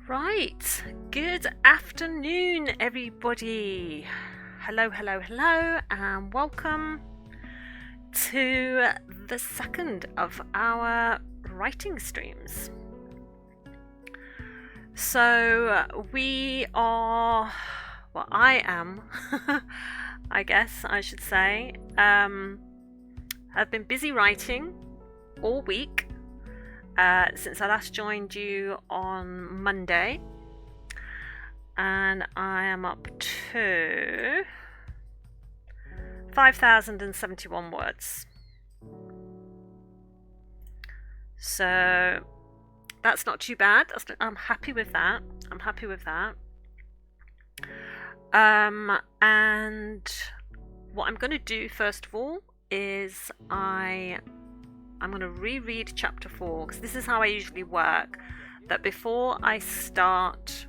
Right, good afternoon, everybody. Hello, hello, hello, and welcome to the second of our writing streams. So, I am, I guess I should say, have been busy writing all week. Since I last joined you on Monday, and I am up to 5,071 words. So that's not too bad. I'm happy with that. And what I'm going to do first of all is I'm going to reread chapter 4, because this is how I usually work, that before I start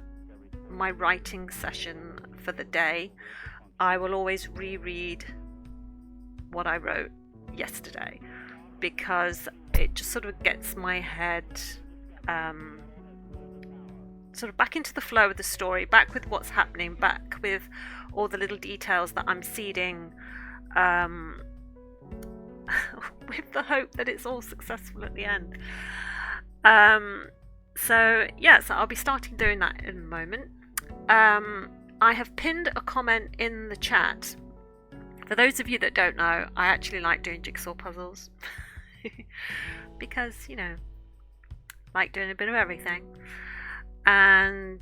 my writing session for the day, I will always reread what I wrote yesterday, because it just sort of gets my head sort of back into the flow of the story, back with what's happening, back with all the little details that I'm seeding, with the hope that it's all successful at the end. So I'll be starting doing that in a moment. I have pinned a comment in the chat. For those of you that don't know, I actually like doing jigsaw puzzles because, like doing a bit of everything. And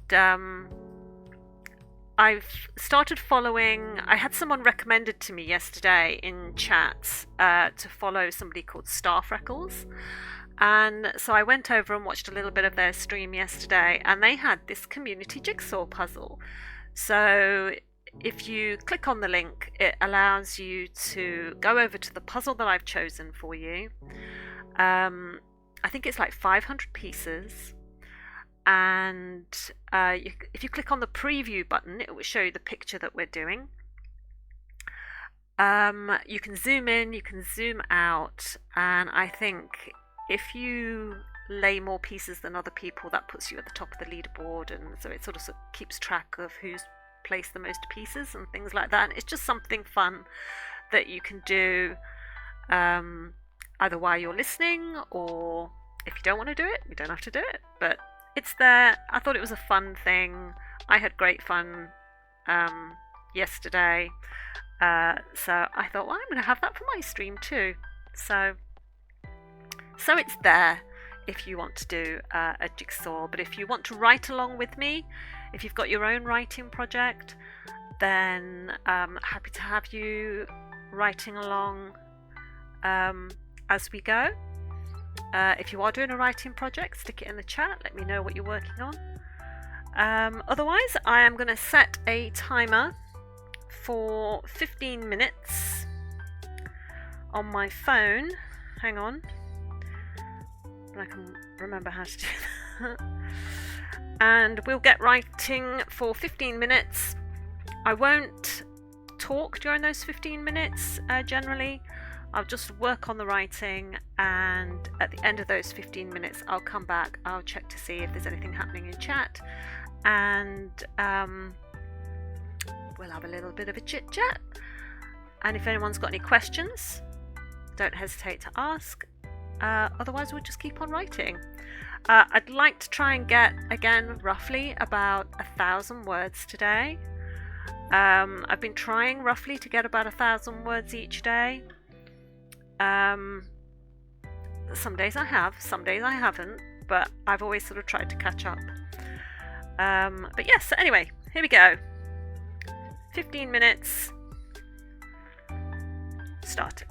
I've started following. I had someone recommended to me yesterday in chats to follow somebody called Star Freckles, and so I went over and watched a little bit of their stream yesterday, and they had this community jigsaw puzzle. So if you click on the link, it allows you to go over to the puzzle that I've chosen for you. I think it's like 500 pieces. And if you click on the preview button, it will show you the picture that we're doing. You can zoom in, you can zoom out, and I think if you lay more pieces than other people, that puts you at the top of the leaderboard, and so it sort of keeps track of who's placed the most pieces and things like that. And it's just something fun that you can do either while you're listening, or if you don't want to do it, you don't have to do it, but it's there. I thought it was a fun thing. I had great fun yesterday. So I thought, well, I'm going to have that for my stream too. So it's there if you want to do a jigsaw. But if you want to write along with me, if you've got your own writing project, then I'm happy to have you writing along as we go. If you are doing a writing project, stick it in the chat. Let me know what you're working on. Otherwise, I am going to set a timer for 15 minutes on my phone. Hang on. I can remember how to do that. And we'll get writing for 15 minutes. I won't talk during those 15 minutes generally. I'll just work on the writing, and at the end of those 15 minutes I'll come back, I'll check to see if there's anything happening in chat, and we'll have a little bit of a chit chat. And if anyone's got any questions, don't hesitate to ask. Otherwise we'll just keep on writing. I'd like to try and get, again, roughly about 1,000 words today. I've been trying roughly to get about 1,000 words each day. Some days I have, some days I haven't, but I've always sort of tried to catch up. But yes, anyway, here we go. 15 minutes started.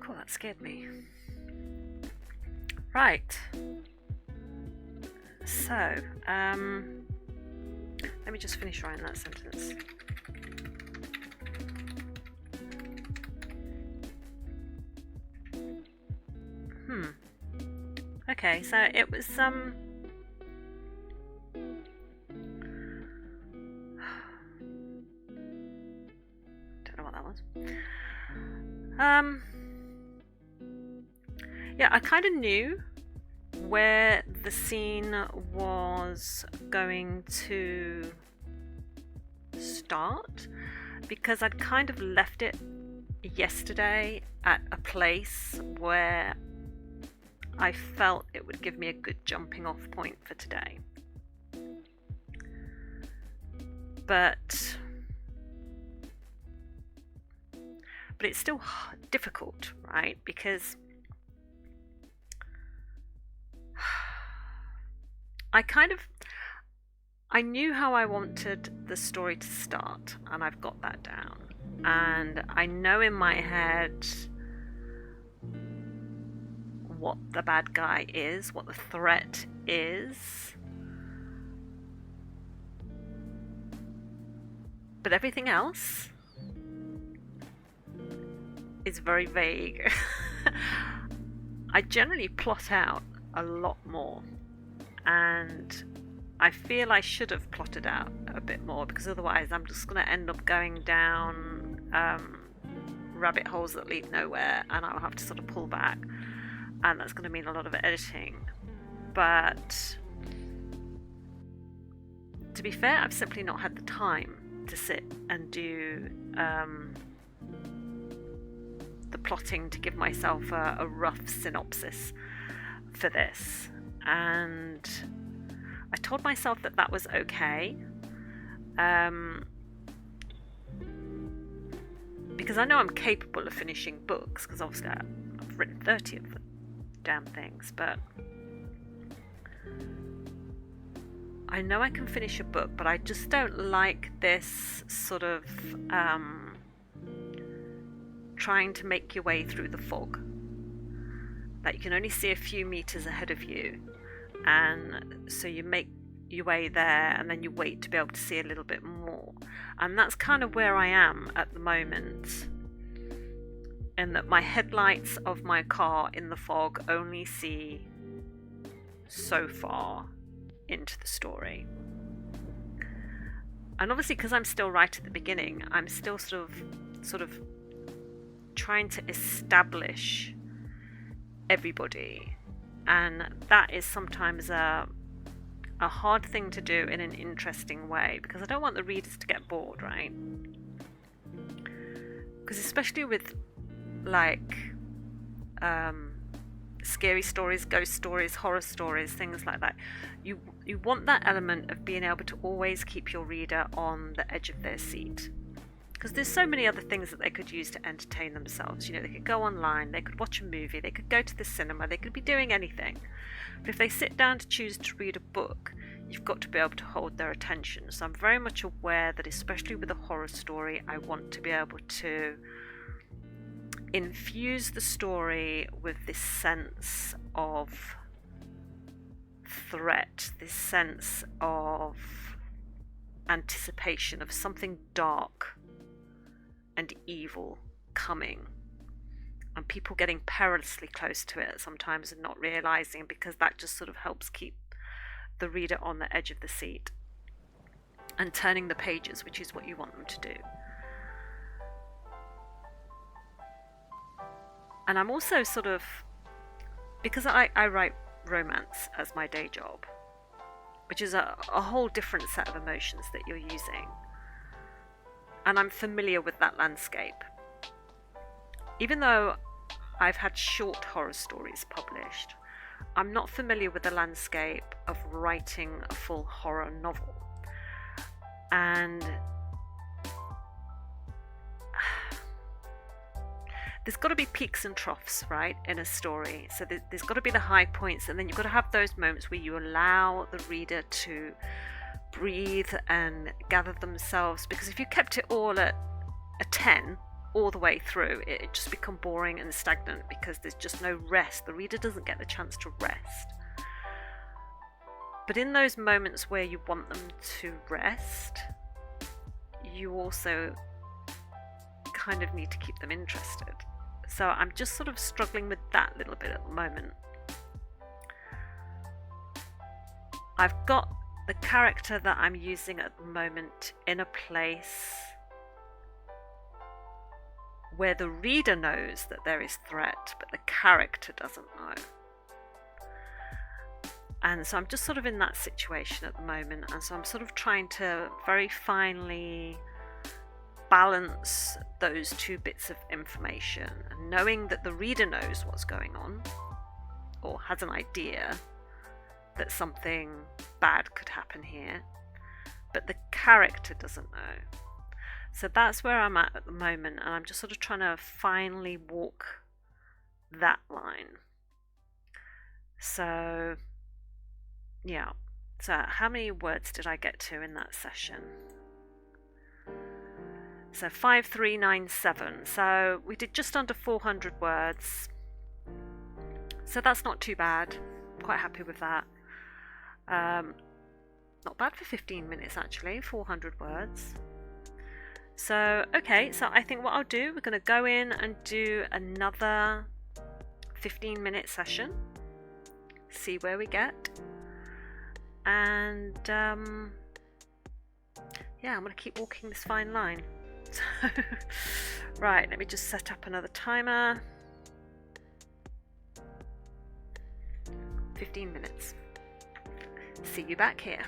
Cool, that scared me. Right. So, let me just finish writing that sentence. Okay, so it was don't know what that was. Yeah, I kind of knew where the scene was going to start because I'd kind of left it yesterday at a place where I felt it would give me a good jumping off point for today. But it's still difficult, right? Because I knew how I wanted the story to start, and I've got that down. And I know in my head what the bad guy is, what the threat is. But everything else is very vague. I generally plot out a lot more, and I feel I should have plotted out a bit more, because otherwise I'm just going to end up going down rabbit holes that lead nowhere, and I'll have to sort of pull back, and that's going to mean a lot of editing. But to be fair, I've simply not had the time to sit and do the plotting to give myself a rough synopsis for this, and I told myself that that was okay, because I know I'm capable of finishing books, because obviously I've written 30 of the damn things, but I know I can finish a book, but I just don't like this sort of trying to make your way through the fog. That you can only see a few meters ahead of you, and so you make your way there and then you wait to be able to see a little bit more. And that's kind of where I am at the moment, in that my headlights of my car in the fog only see so far into the story. And obviously, because I'm still right at the beginning, I'm still sort of trying to establish everybody, and that is sometimes a hard thing to do in an interesting way, because I don't want the readers to get bored, right? Because especially with like scary stories, ghost stories, horror stories, things like that, you want that element of being able to always keep your reader on the edge of their seat. Because there's so many other things that they could use to entertain themselves. You know, they could go online, they could watch a movie, they could go to the cinema, they could be doing anything. But if they sit down to choose to read a book, you've got to be able to hold their attention. So I'm very much aware that, especially with a horror story, I want to be able to infuse the story with this sense of threat, this sense of anticipation of something dark and evil coming, and people getting perilously close to it sometimes and not realizing, because that just sort of helps keep the reader on the edge of the seat. and turning the pages, which is what you want them to do. And I'm also sort of, because I write romance as my day job, which is a whole different set of emotions that you're using, and I'm familiar with that landscape. Even though I've had short horror stories published, I'm not familiar with the landscape of writing a full horror novel. And there's got to be peaks and troughs, right, in a story. So there's got to be the high points, and then you've got to have those moments where you allow the reader to breathe and gather themselves. Because if you kept it all at a 10 all the way through, it just become boring and stagnant, because there's just no rest. The reader doesn't get the chance to rest. But in those moments where you want them to rest, you also kind of need to keep them interested. So I'm just sort of struggling with that little bit at the moment. I've got the character that I'm using at the moment in a place where the reader knows that there is threat, but the character doesn't know. And so I'm just sort of in that situation at the moment, and so I'm sort of trying to very finely balance those two bits of information, and knowing that the reader knows what's going on or has an idea that something bad could happen here, but the character doesn't know. So that's where I'm at the moment, and I'm just sort of trying to finally walk that line. So yeah, so how many words did I get to in that session? So 5397, so we did just under 400 words, so that's not too bad. I'm quite happy with that. Not bad for 15 minutes actually, 400 words. So okay, so I think what I'll do, we're going to go in and do another 15-minute session, see where we get, and yeah, I'm going to keep walking this fine line. So, right, let me just set up another timer. 15 minutes. See you back here.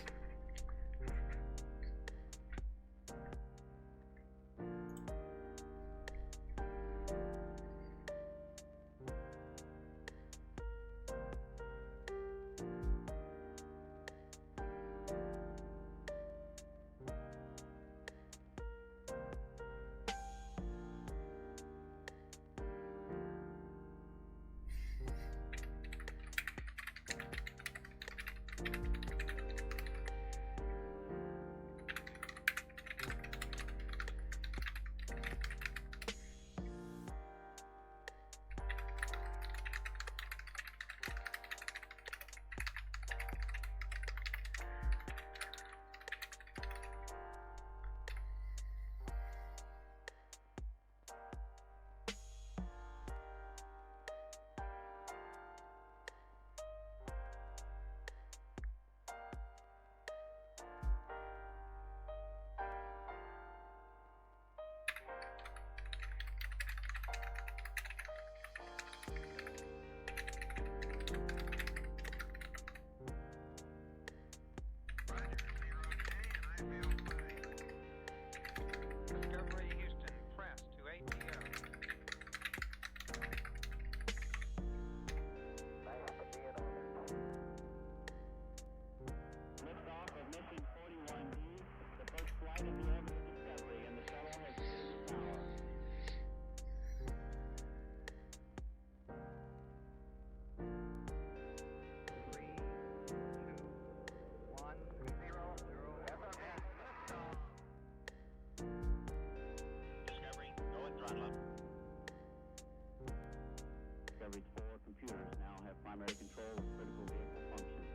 Discovery's 4 computers now have primary control of critical vehicle functions.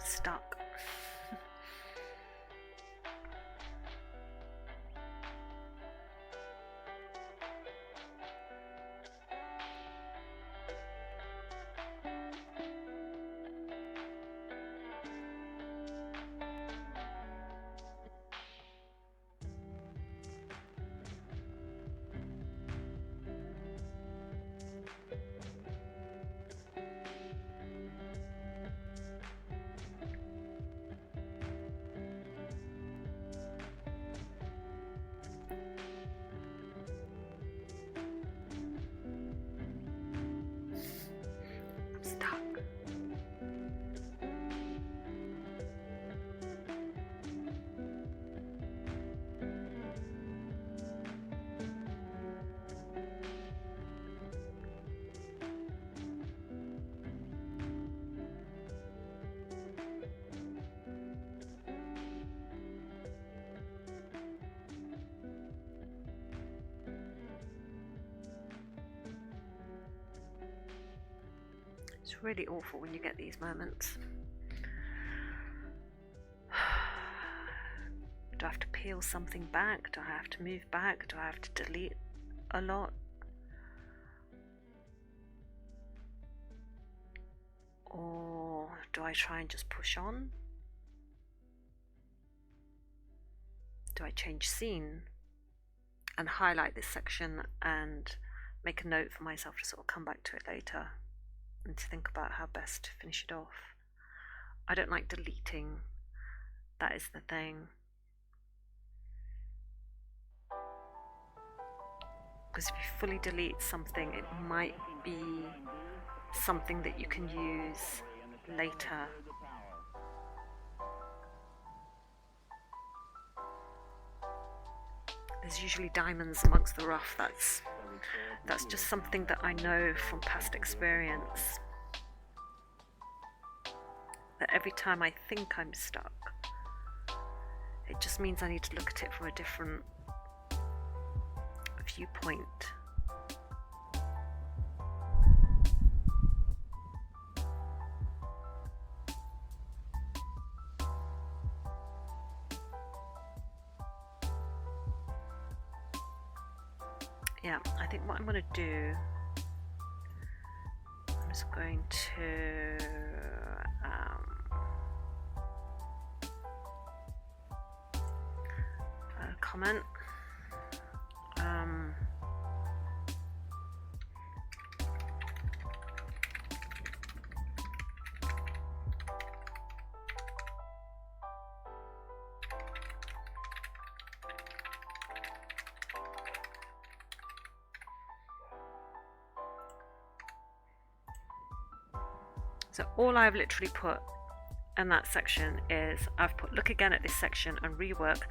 stuck. Stuck. It's really awful when you get these moments. Do I have to peel something back? Do I have to move back? Do I have to delete a lot? Or do I try and just push on? Do I change scene and highlight this section and make a note for myself to sort of come back to it later and to think about how best to finish it off? I don't like deleting. That is the thing. Because if you fully delete something, it might be something that you can use later. There's usually diamonds amongst the rough. That's just something that I know from past experience. That every time I think I'm stuck, it just means I need to look at it from a different viewpoint. Yeah, I think what I'm going to do, I'm just going to comment. So all I've literally put in that section is I've put look again at this section and rework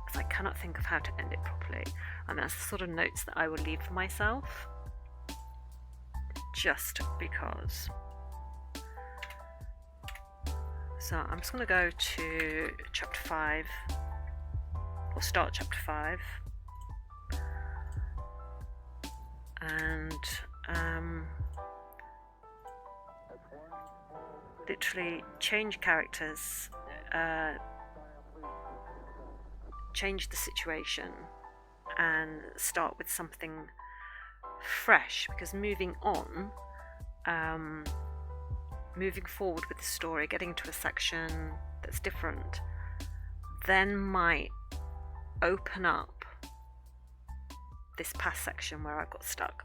because I cannot think of how to end it properly, and that's the sort of notes that I will leave for myself just because. So I'm just going to go to chapter 5 or start chapter 5 and literally change characters, change the situation and start with something fresh, because moving on, moving forward with the story, getting to a section that's different, then might open up this past section where I got stuck,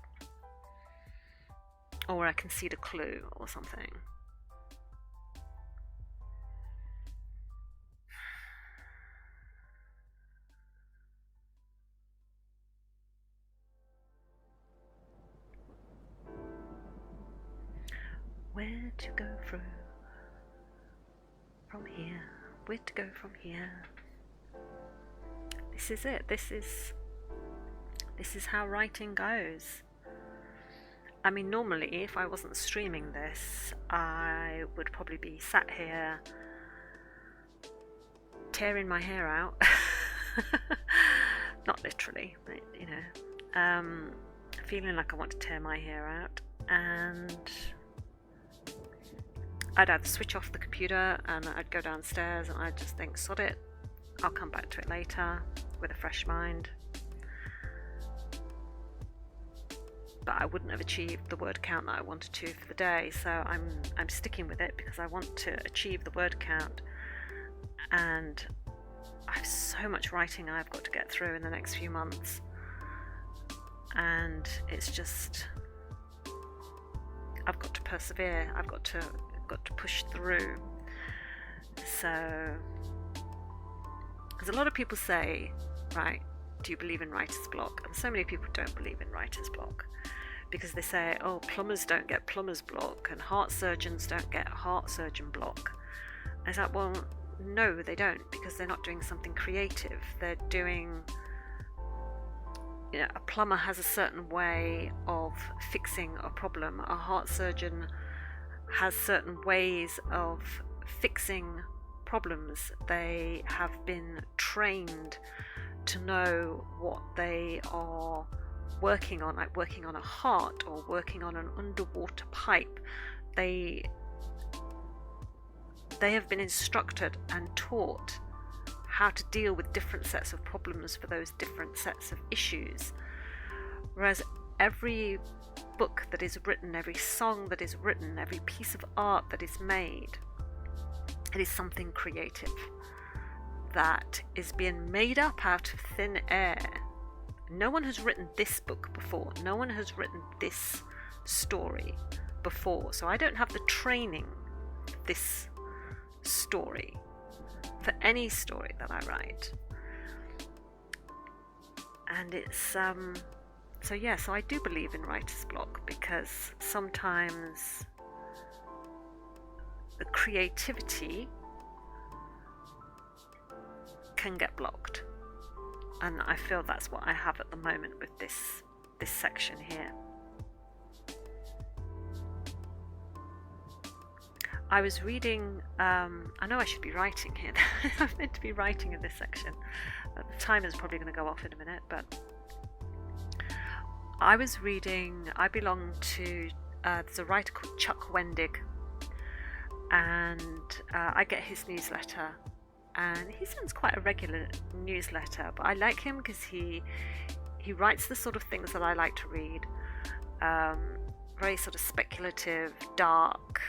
or where I can see the clue or something. Where to go through from here? Where to go from here? This is it. This is how writing goes. I mean, normally if I wasn't streaming this, I would probably be sat here tearing my hair out. Not literally, but you know, feeling like I want to tear my hair out, and I'd either switch off the computer and I'd go downstairs and I'd just think, sod it, I'll come back to it later with a fresh mind. But I wouldn't have achieved the word count that I wanted to for the day, so I'm sticking with it because I want to achieve the word count, and I have so much writing I've got to get through in the next few months, and it's just, I've got to persevere, I've got to push through. So, because a lot of people say, right, do you believe in writer's block? And so many people don't believe in writer's block because they say, oh, plumbers don't get plumber's block and heart surgeons don't get heart surgeon block. And it's like, well, no, they don't, because they're not doing something creative. They're doing, a plumber has a certain way of fixing a problem. A heart surgeon has certain ways of fixing problems. They have been trained to know what they are working on, like working on a heart or working on an underwater pipe. They have been instructed and taught how to deal with different sets of problems for those different sets of issues. Whereas every book that is written, every song that is written, every piece of art that is made, it is something creative that is being made up out of thin air. No one has written this book before. No one has written this story before. So I don't have the training for this story, for any story that I write. And it's so I do believe in writer's block, because sometimes the creativity can get blocked, and I feel that's what I have at the moment with this section here. I was reading, I know I should be writing here. I'm meant to be writing in this section. The timer is probably going to go off in a minute, but I was reading, I belong to, there's a writer called Chuck Wendig, and I get his newsletter, and he sends quite a regular newsletter, but I like him because he writes the sort of things that I like to read, very sort of speculative, dark,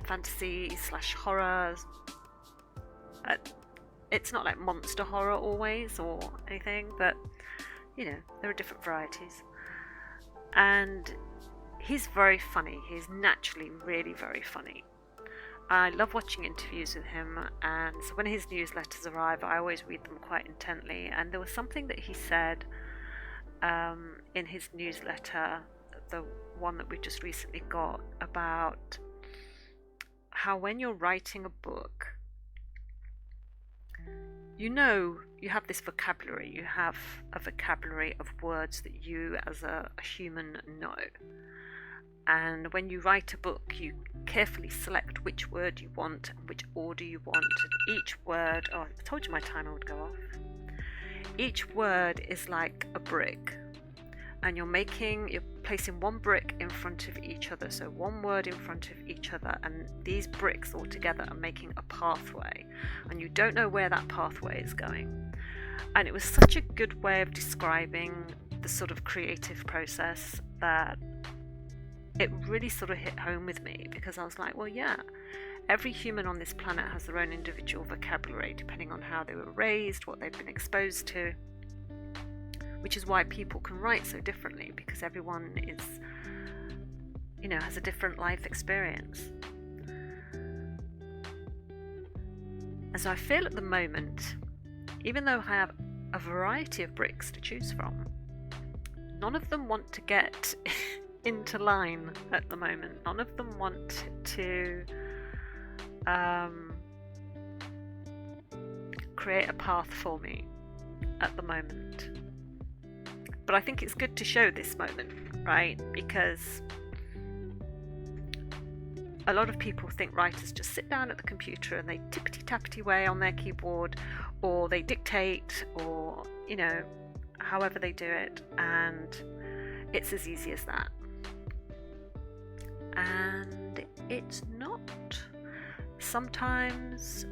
fantasy / horror. It's not like monster horror always or anything, but there are different varieties. And he's very funny. He's naturally really very funny. I love watching interviews with him, and so when his newsletters arrive, I always read them quite intently. And there was something that he said in his newsletter, the one that we just recently got, about how when you're writing a book, you have this vocabulary. You have a vocabulary of words that you as a human know. And when you write a book, you carefully select which word you want and which order you want. And each word, I told you my timer would go off. Each word is like a brick. And you're placing one brick in front of each other. So one word in front of each other. And these bricks all together are making a pathway. And you don't know where that pathway is going. And it was such a good way of describing the sort of creative process that it really sort of hit home with me, because I was like, well, yeah, every human on this planet has their own individual vocabulary depending on how they were raised, what they've been exposed to, which is why people can write so differently, because everyone is, has a different life experience. And so I feel at the moment, even though I have a variety of bricks to choose from, none of them want to get into line at the moment. None of them want to create a path for me at the moment. But I think it's good to show this moment, right? Because a lot of people think writers just sit down at the computer and they tippity-tappity away on their keyboard, or they dictate, or however they do it, and it's as easy as that. And it's not. not. Sometimes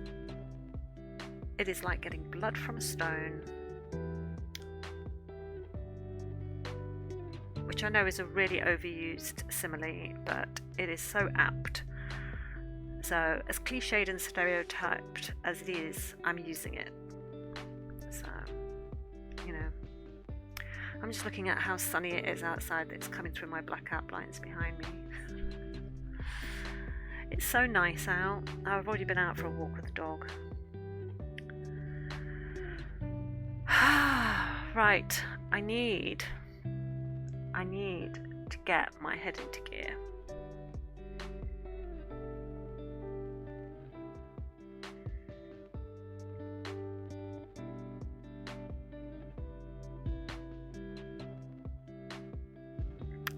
it is like getting blood from a stone, which I know is a really overused simile, but it is so apt. So, as cliched and stereotyped as it is, I'm using it. So, you know, I'm just looking at how sunny it is outside. It's coming through my black outlines behind me. It's so nice out. I've already been out for a walk with the dog. Right, I need to get my head into gear.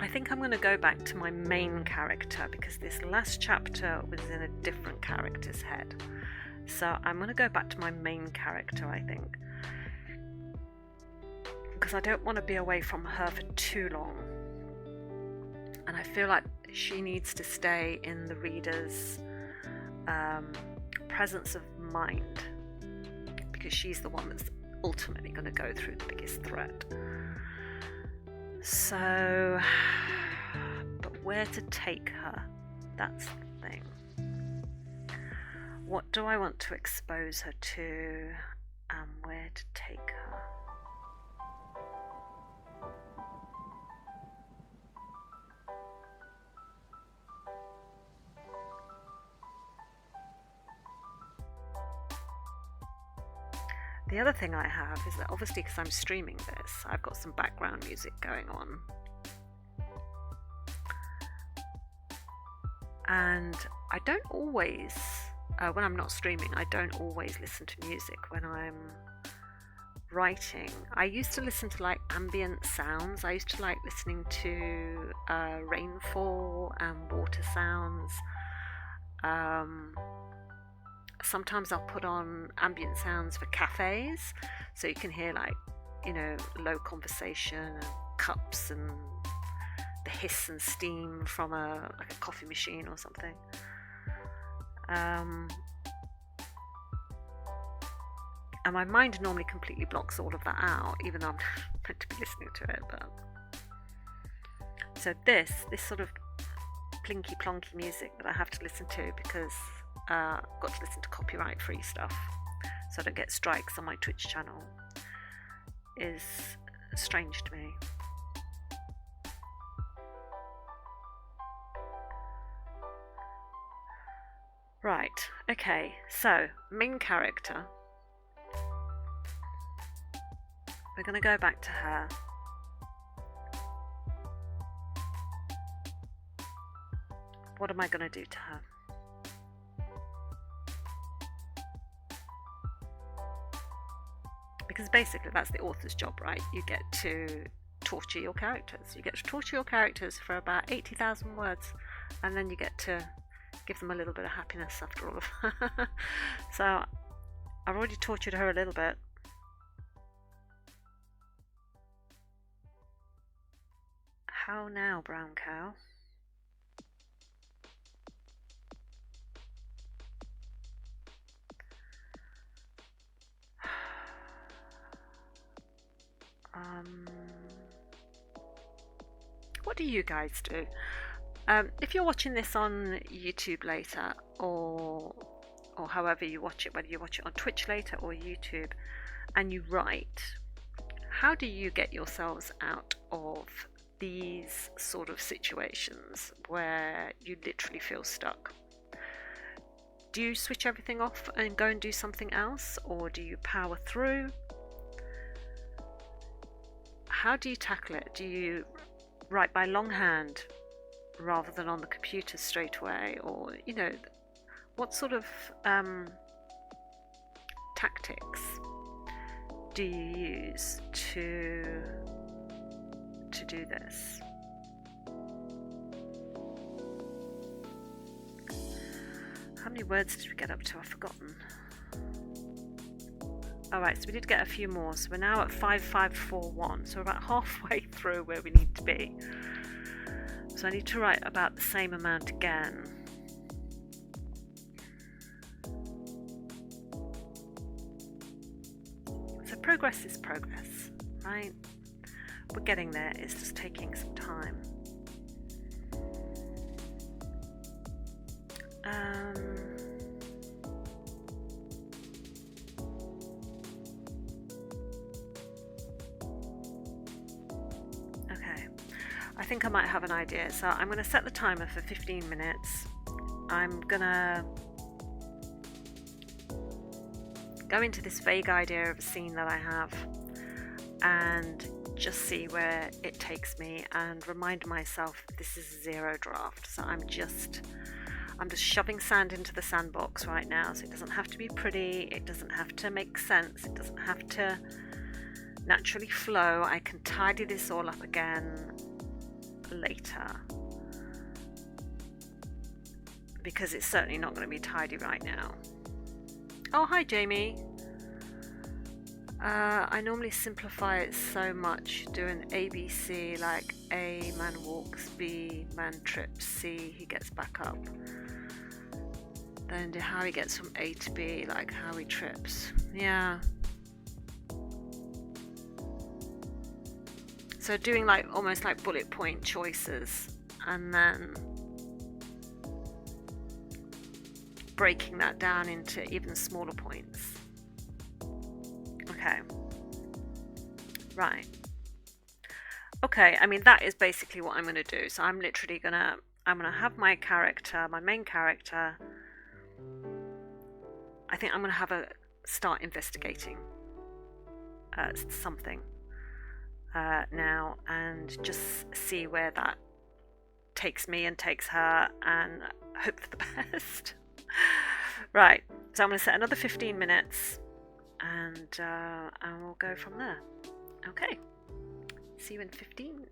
I think I'm going to go back to my main character because this last chapter was in a different character's head. So I'm going to go back to my main character, I think. Because I don't want to be away from her for too long. And I feel like she needs to stay in the reader's presence of mind. Because she's the one that's ultimately going to go through the biggest threat. So, but where to take her? That's the thing. What do I want to expose her to, and where to take her? The other thing I have is that obviously because I'm streaming this, I've got some background music going on. And I don't always, when I'm not streaming, I don't always listen to music when I'm writing. I used to listen to like ambient sounds. I used to like listening to rainfall and water sounds. Sometimes I'll put on ambient sounds for cafes, so you can hear like, you know, low conversation and cups and the hiss and steam from a coffee machine or something. And my mind normally completely blocks all of that out, even though I'm meant to be listening to it. But so this sort of plinky plonky music that I have to listen to because I've got to listen to copyright free stuff so I don't get strikes on my Twitch channel is strange to me. Right, okay, so main character. We're going to go back to her. What am I going to do to her? Because basically that's the author's job, right? You get to torture your characters. You get to torture your characters for about 80,000 words, and then you get to give them a little bit of happiness after all of that. So I've already tortured her a little bit. How now, brown cow? What do you guys do? If you're watching this on YouTube later, or however you watch it, whether you watch it on Twitch later or YouTube, and you write, how do you get yourselves out of these sort of situations where you literally feel stuck? Do you switch everything off and go and do something else, or do you power through? How do you tackle it? Do you write by longhand rather than on the computer straight away, or you know, what sort of tactics do you use to do this? How many words did we get up to? I've forgotten. Alright, so we did get a few more, so we're now at 5541, so we're about halfway through where we need to be. So I need to write about the same amount again. progress is progress, right? We're getting there, it's just taking some time. Okay, I think I might have an idea. So I'm going to set the timer for 15 minutes. I'm going to go into this vague idea of a scene that I have and just see where it takes me and remind myself this is a zero draft. So I'm just shoving sand into the sandbox right now. So it doesn't have to be pretty, it doesn't have to make sense, it doesn't have to naturally flow. I can tidy this all up again later, because it's certainly not going to be tidy right now. Oh, hi Jamie. I normally simplify it so much, doing ABC, like A, man walks, B, man trips, C, he gets back up. Then do how he gets from A to B, like how he trips. Yeah. So doing like almost like bullet point choices and then breaking that down into even smaller points. Okay. Right. Okay, I mean that is basically what I'm going to do. So I'm literally going to have my character, my main character. I think I'm going to have a start investigating something now and just see where that takes me and takes her and hope for the best. Right, so I'm going to set another 15 minutes and we'll go from there. Okay, see you in 15.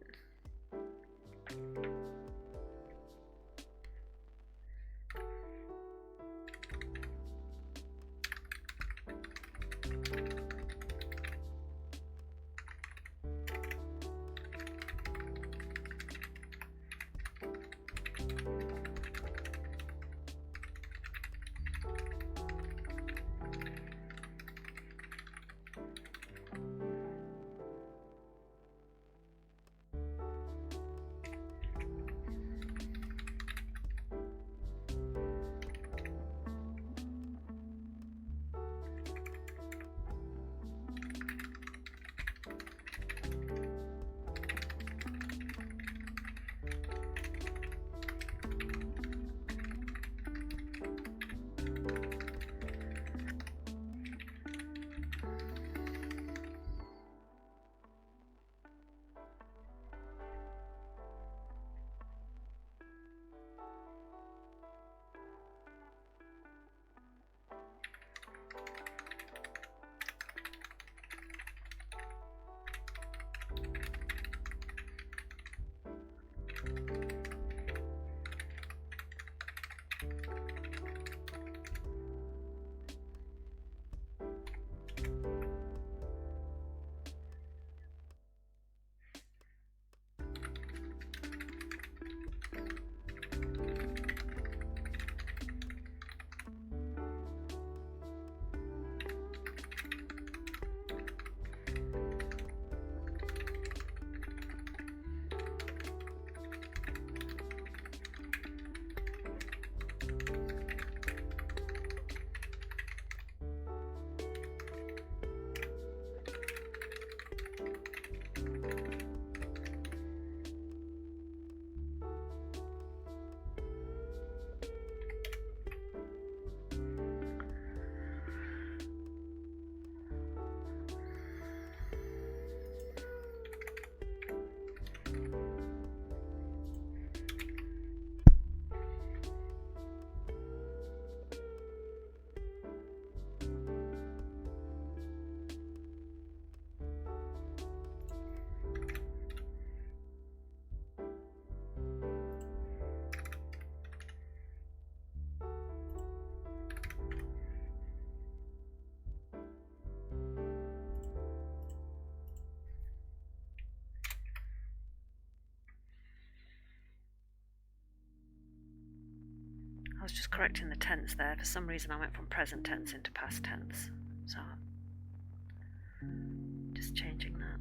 I was just correcting the tense there. For some reason I went from present tense into past tense. So just changing that.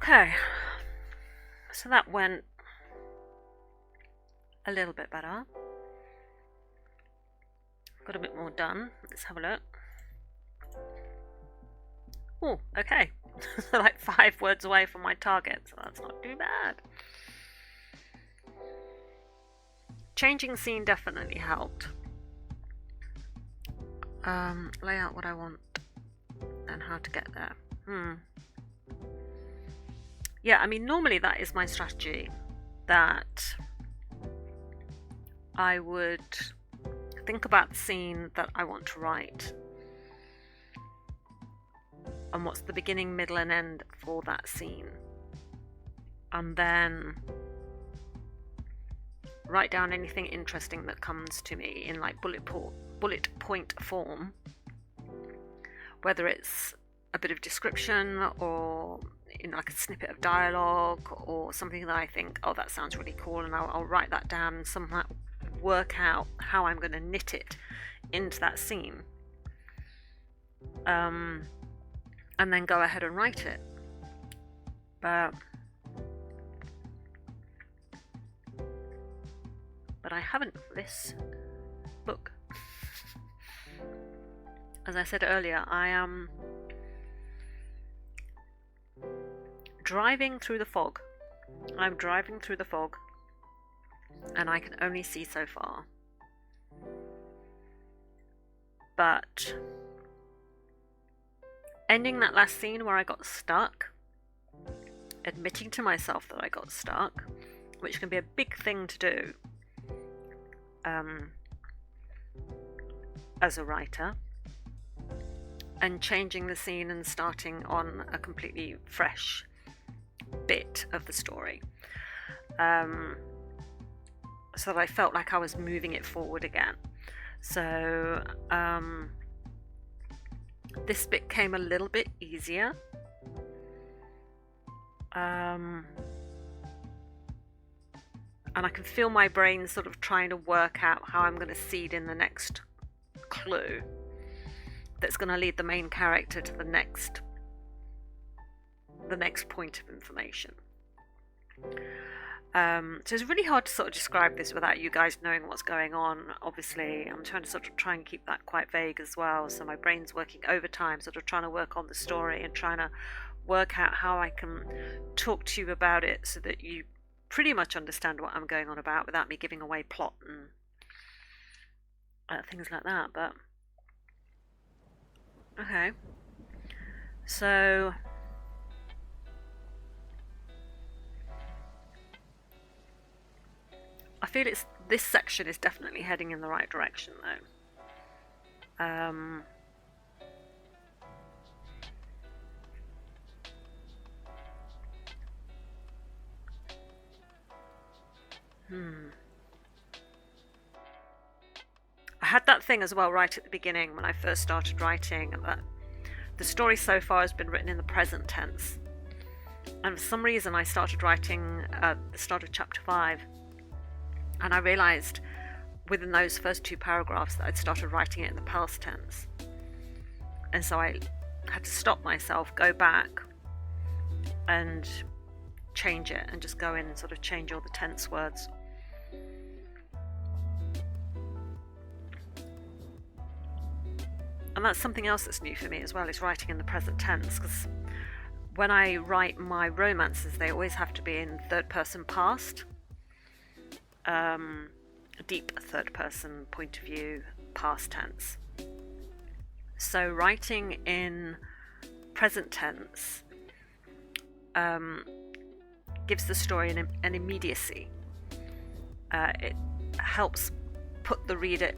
Okay, so that went a little bit better. Got a bit more done. Let's have a look. Oh, okay. Like 5 words away from my target, so that's not too bad. Changing scene definitely helped. Lay out what I want and how to get there. Yeah, I mean, normally that is my strategy, that I would think about the scene that I want to write and what's the beginning, middle and end for that scene, and then write down anything interesting that comes to me in like bullet point form, whether it's a bit of description or in like a snippet of dialogue or something that I think, oh, that sounds really cool, and I'll write that down and somehow work out how I'm going to knit it into that scene, and then go ahead and write it. But I haven't for this book. As I said earlier, I am driving through the fog. I'm driving through the fog, and I can only see so far. But ending that last scene where I got stuck, admitting to myself that I got stuck, which can be a big thing to do as a writer, and changing the scene and starting on a completely fresh bit of the story, so that I felt like I was moving it forward again. So this bit came a little bit easier. And I can feel my brain sort of trying to work out how I'm going to seed in the next clue that's going to lead the main character to the next point of information. So it's really hard to sort of describe this without you guys knowing what's going on. Obviously, I'm trying to sort of try and keep that quite vague as well. So my brain's working overtime, sort of trying to work on the story and trying to work out how I can talk to you about it so that you pretty much understand what I'm going on about without me giving away plot and things like that. But okay, so I feel this section is definitely heading in the right direction though. I had that thing as well right at the beginning when I first started writing, that the story so far has been written in the present tense, and for some reason I started writing at the start of chapter 5, and I realised within those first 2 paragraphs that I'd started writing it in the past tense, and so I had to stop myself, go back and change it, and just go in and sort of change all the tense words. And that's something else that's new for me as well, is writing in the present tense, because when I write my romances, they always have to be in third person past, a deep third person point of view, past tense. So writing in present tense gives the story an immediacy. It helps put the reader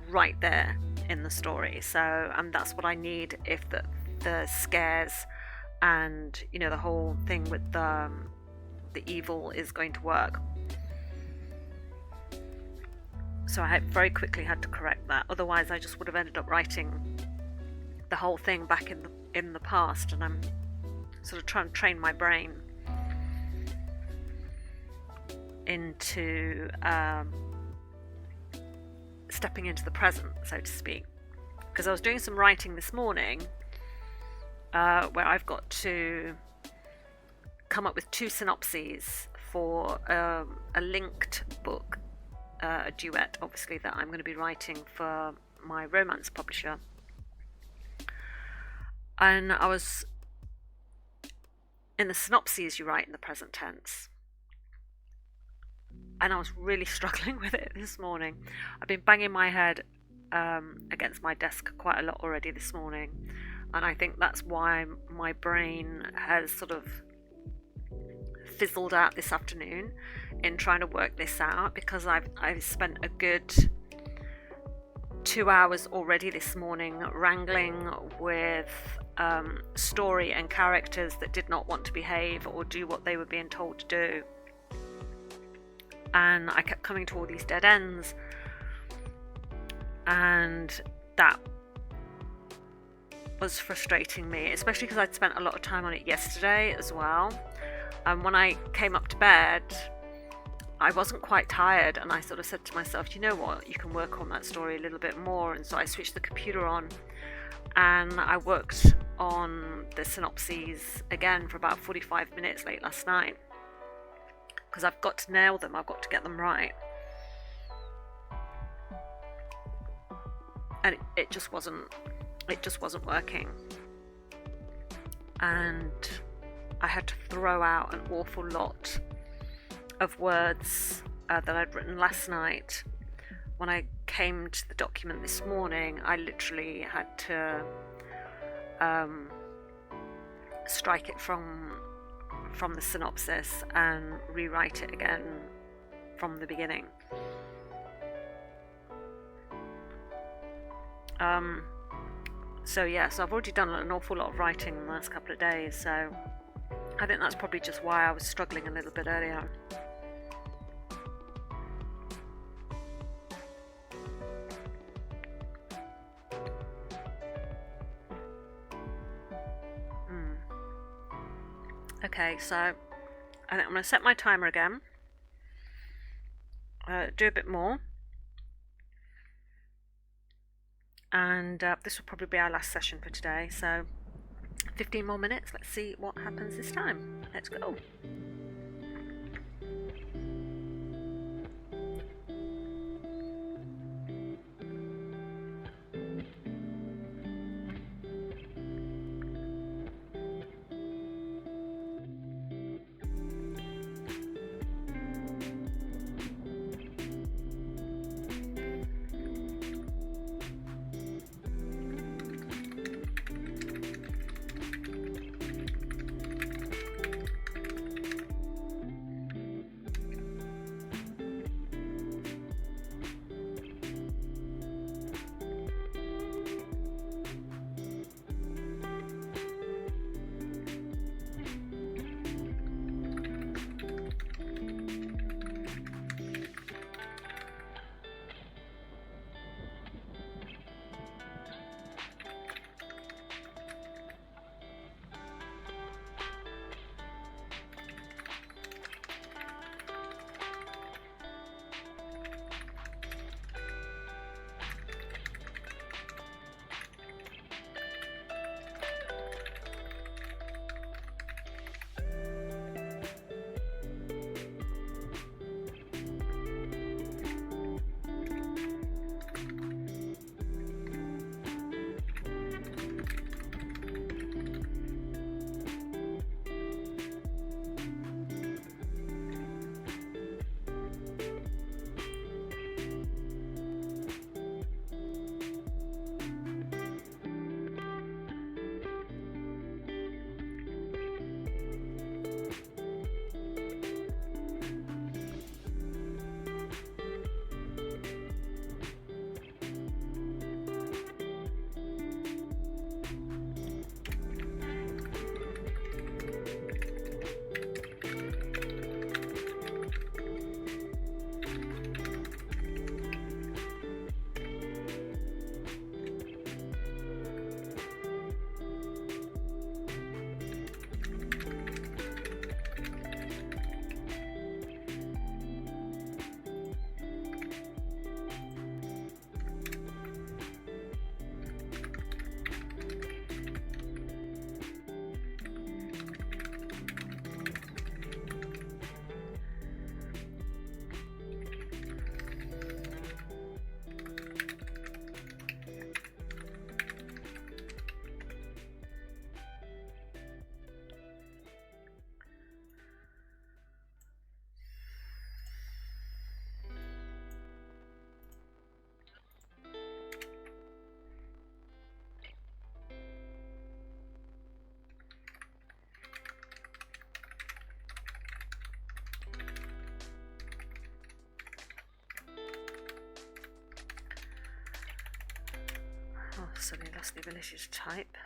right there in the story. So, and that's what I need if the scares and the whole thing with the evil is going to work. So I very quickly had to correct that. Otherwise, I just would have ended up writing the whole thing back in the past, and I'm sort of trying to train my brain into stepping into the present, so to speak. Because I was doing some writing this morning where I've got to come up with 2 synopses for a linked book, a duet, obviously, that I'm going to be writing for my romance publisher. And I was, in the synopses you write in the present tense, and I was really struggling with it this morning. I've been banging my head against my desk quite a lot already this morning, and I think that's why my brain has sort of fizzled out this afternoon in trying to work this out, because I've spent a good 2 hours already this morning wrangling with story and characters that did not want to behave or do what they were being told to do, and I kept coming to all these dead ends, and that was frustrating me, especially because I'd spent a lot of time on it yesterday as well. And when I came up to bed, I wasn't quite tired, and I sort of said to myself, you know what, you can work on that story a little bit more. And so I switched the computer on and I worked on the synopses again for about 45 minutes late last night, because I've got to nail them, I've got to get them right. And it just wasn't working. And I had to throw out an awful lot of words that I'd written last night. When I came to the document this morning, I literally had to strike it from the synopsis and rewrite it again from the beginning. So I've already done an awful lot of writing in the last couple of days, so I think that's probably just why I was struggling a little bit earlier. Okay, so I think I'm going to set my timer again, do a bit more, and this will probably be our last session for today, so 15 more minutes. Let's see what happens this time. Let's go. Oh, suddenly lost the ability to type.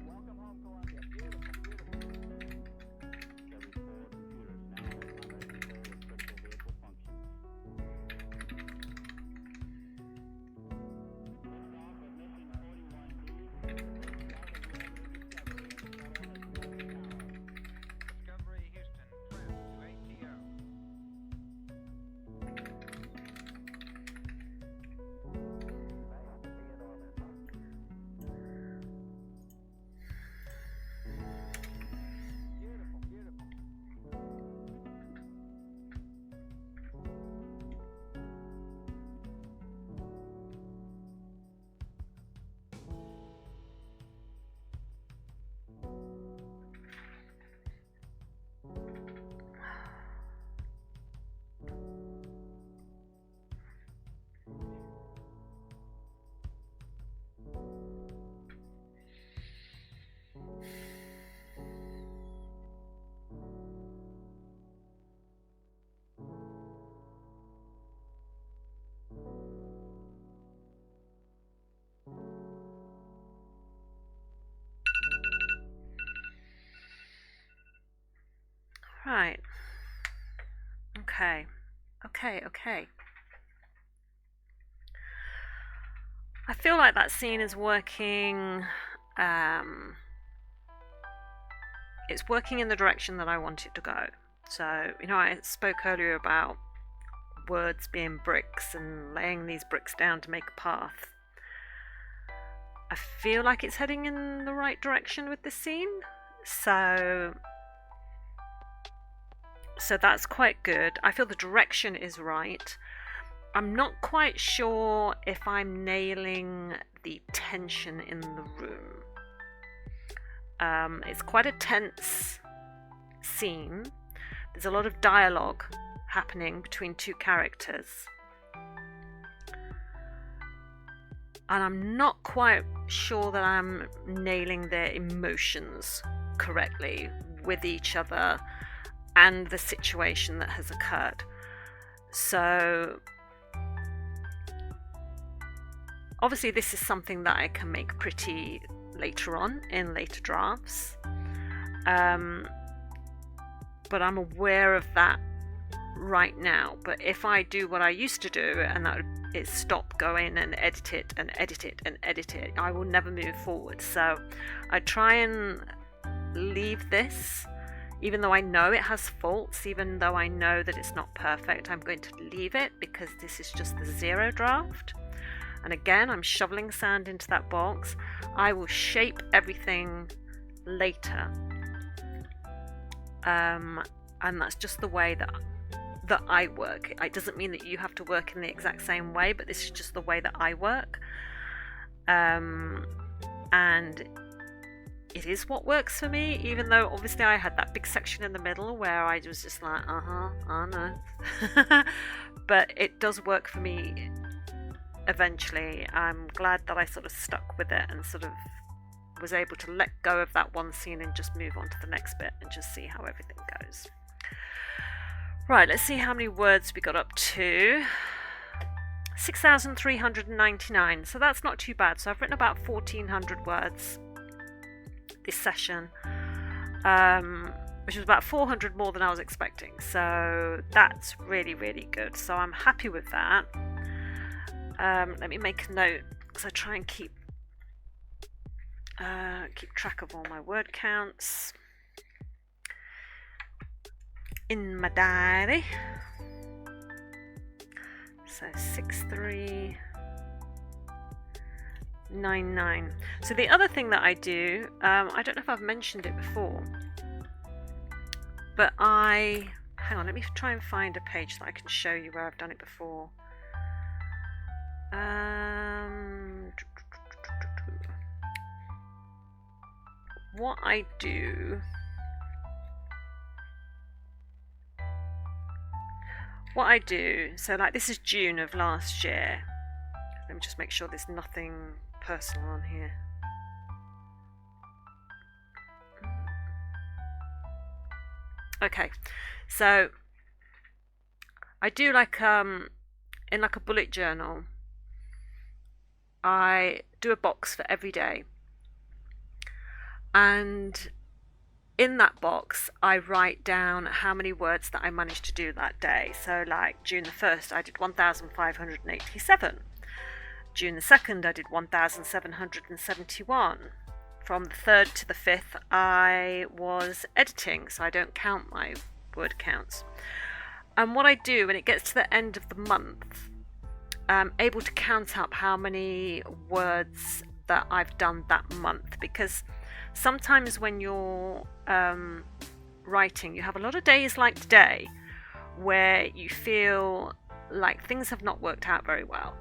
Welcome home, Columbia. Beautiful, beautiful. Discovery 4 computers now have primary control of critical vehicle functions. Liftoff of mission 41B. Discovery Houston, trim to ATO. Beautiful, beautiful. Right. Okay. Okay. I feel like that scene is working. It's working in the direction that I want it to go. So, I spoke earlier about words being bricks and laying these bricks down to make a path. I feel like it's heading in the right direction with this scene. So that's quite good. I feel the direction is right. I'm not quite sure if I'm nailing the tension in the room. It's quite a tense scene. There's a lot of dialogue happening between two characters. And I'm not quite sure that I'm nailing their emotions correctly with each other and the situation that has occurred. So obviously this is something that I can make pretty later on in later drafts, but I'm aware of that right now. But if I do what I used to do, and that is stop, go in and edit it and edit it and edit it, I will never move forward. So I try and leave this Even though I know it has faults, even though I know that it's not perfect, I'm going to leave it because this is just the 0 draft. And again, I'm shoveling sand into that box. I will shape everything later. And that's just the way that I work. It doesn't mean that you have to work in the exact same way, but this is just the way that I work. And it is what works for me, even though obviously I had that big section in the middle where I was just like, oh no. But it does work for me eventually. I'm glad that I sort of stuck with it and sort of was able to let go of that one scene and just move on to the next bit and just see how everything goes. Right, let's see how many words we got up to. 6,399, so that's not too bad. So I've written about 1,400 words this session, which is about 400 more than I was expecting, so that's really, really good. So I'm happy with that. Let me make a note because I try and keep track of all my word counts in my diary. So 6,399. So the other thing that I do, I don't know if I've mentioned it before, but hang on, let me try and find a page that I can show you where I've done it before. What I do, so like this is June of last year. Let me just make sure there's nothing personal on here. Okay, so I do like in like a bullet journal, I do a box for every day, and in that box I write down how many words that I managed to do that day. So like June the 1st I did 1,587. June the 2nd I did 1,771. From the 3rd to the 5th I was editing, so I don't count my word counts. And what I do when it gets to the end of the month, I'm able to count up how many words that I've done that month, because sometimes when you're writing, you have a lot of days like today where you feel like things have not worked out very well,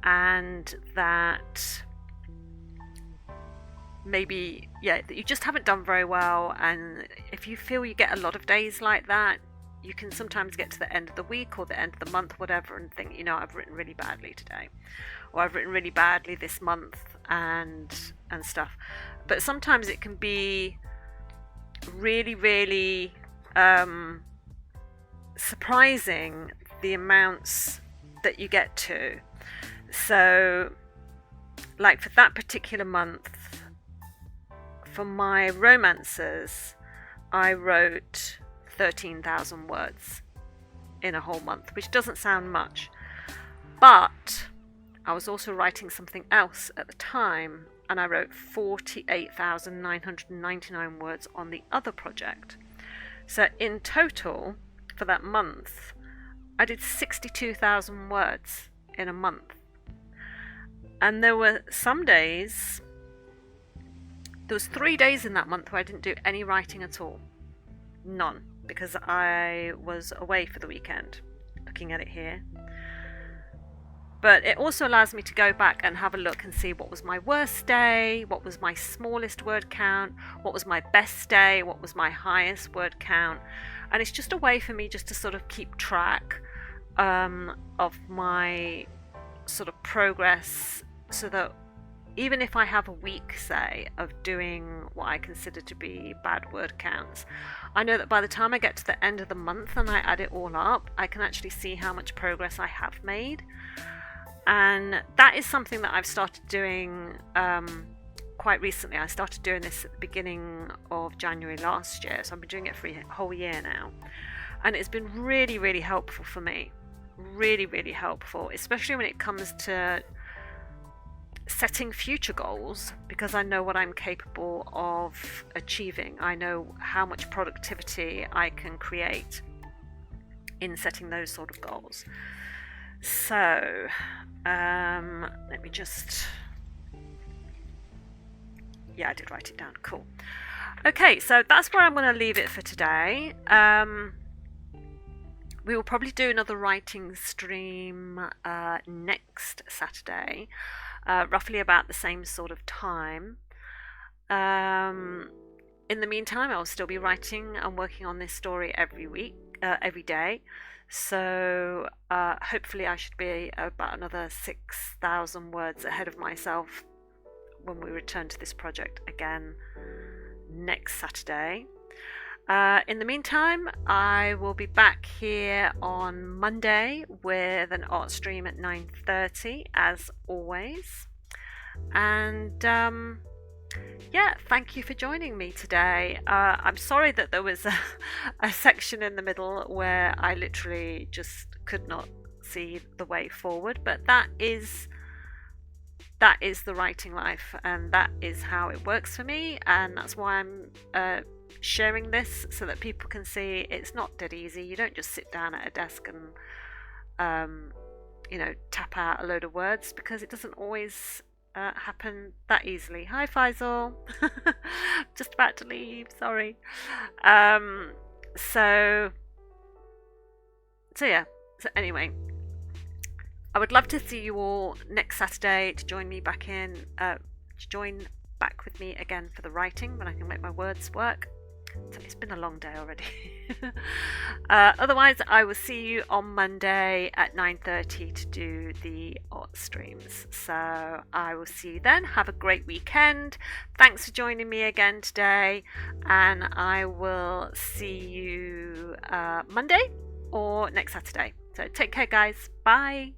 and that maybe that you just haven't done very well. And if you feel you get a lot of days like that, you can sometimes get to the end of the week or the end of the month, whatever, and think, I've written really badly today, or I've written really badly this month, and stuff. But sometimes it can be really, really surprising the amounts that you get to. So like for that particular month, for my romances, I wrote 13,000 words in a whole month, which doesn't sound much, but I was also writing something else at the time, and I wrote 48,999 words on the other project. So in total for that month I did 62,000 words in a month. And there were some days, there was 3 days in that month where I didn't do any writing at all. None, because I was away for the weekend. Looking at it here. But it also allows me to go back and have a look and see what was my worst day, what was my smallest word count, what was my best day, what was my highest word count. And it's just a way for me just to sort of keep track of my sort of progress, so that even if I have a week, say, of doing what I consider to be bad word counts, I know that by the time I get to the end of the month and I add it all up, I can actually see how much progress I have made. And that is something that I've started doing quite recently. I started doing this at the beginning of January last year, so I've been doing it for a whole year now. And it's been really, really helpful for me. Really, really helpful, especially when it comes to setting future goals because I know what I'm capable of achieving. I know how much productivity I can create in setting those sort of goals. So let me just, yeah, I did write it down. Cool. Okay, so that's where I'm going to leave it for today. We will probably do another writing stream next Saturday, roughly about the same sort of time. In the meantime, I'll still be writing and working on this story every day. So hopefully I should be about another 6,000 words ahead of myself when we return to this project again next Saturday. In the meantime, I will be back here on Monday with an art stream at 9:30 as always. And yeah, thank you for joining me today. I'm sorry that there was a section in the middle where I literally just could not see the way forward, but that is the writing life, and that is how it works for me, and that's why I'm sharing this, so that people can see it's not dead easy. You don't just sit down at a desk and tap out a load of words, because it doesn't always happen that easily. Hi Faisal. Just about to leave, sorry. So yeah, so anyway, I would love to see you all next Saturday to join back with me again for the writing, when I can make my words work. So it's been a long day already. Otherwise, I will see you on Monday at 9:30 to do the art streams. So I will see you then. Have a great weekend. Thanks for joining me again today, and I will see you Monday or next Saturday. So take care, guys. Bye.